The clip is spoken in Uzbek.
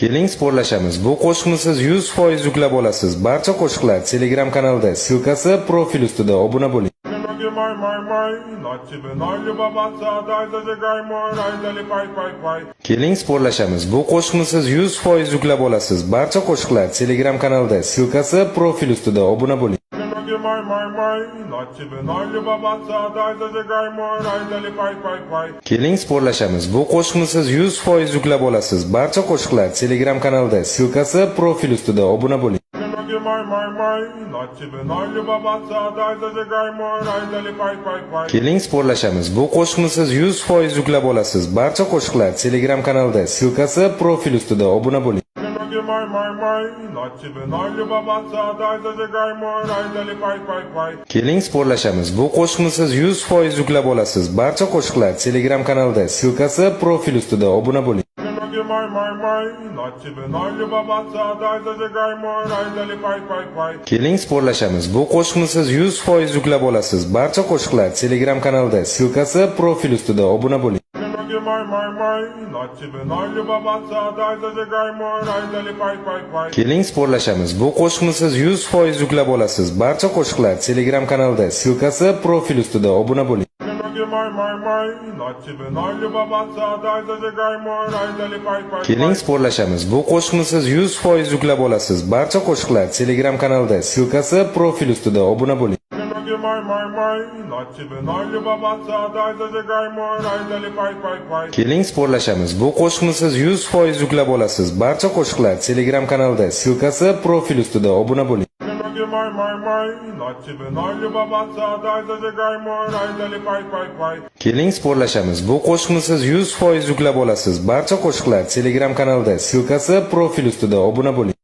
Keling sporlashamiz. Bu qo'shiqni siz 100% yuklab olasiz. Barcha qo'shiqlar Telegram kanalda. Silkasi profil ustida. Obuna bo'ling. Keling sporlashamiz. Bu qo'shiqni siz 100% yuklab olasiz. Barcha qo'shiqlar Telegram kanalda. Silkasi profil ustida. Obuna bo'ling. Keling sporlashamiz. Bu qo'shiqni siz 100% yuklab olasiz. Barcha qo'shiqlar Telegram kanalda. Silkasi profil ustida. Obuna bo'ling. Keling sporlashamiz. Bu qo'shiqni siz 100% yuklab olasiz. Barcha qo'shiqlar Telegram kanalda. Silkasi profil ustida. Obuna bo'ling. Keling sporlashamiz. Bu qo'shiqni siz 100% yuklab olasiz. Barcha qo'shiqlar Telegram kanalda. Silkasi profil ustida. Obuna bo'ling. Keling sporlashamiz. Bu qo'shiqni siz 100% yuklab olasiz. Barcha qo'shiqlar Telegram kanalda. Silkasi profil ustida. Obuna bo'ling. Keling sporlashamiz. Bu qo'shiqni siz 100% yuklab olasiz. Barcha qo'shiqlar Telegram kanalda. Silkasi profil ustida. Obuna bo'ling. Keling sporlashamiz. Bu qo'shiqni siz 100% yuklab olasiz. Barcha qo'shiqlar Telegram kanalda. Silkasi profil ustida. Obuna bo'ling. Keling sporlashamiz. Bu qo'shiqni siz 100% yuklab olasiz. Barcha qo'shiqlar Telegram kanalda. Silkasi profil ustida. Obuna bo'ling. Keling sporlashamiz. Bu qo'shiqni siz 100% yuklab olasiz. Barcha qo'shiqlar Telegram kanalda. Silkasi profil ustida. Obuna bo'ling.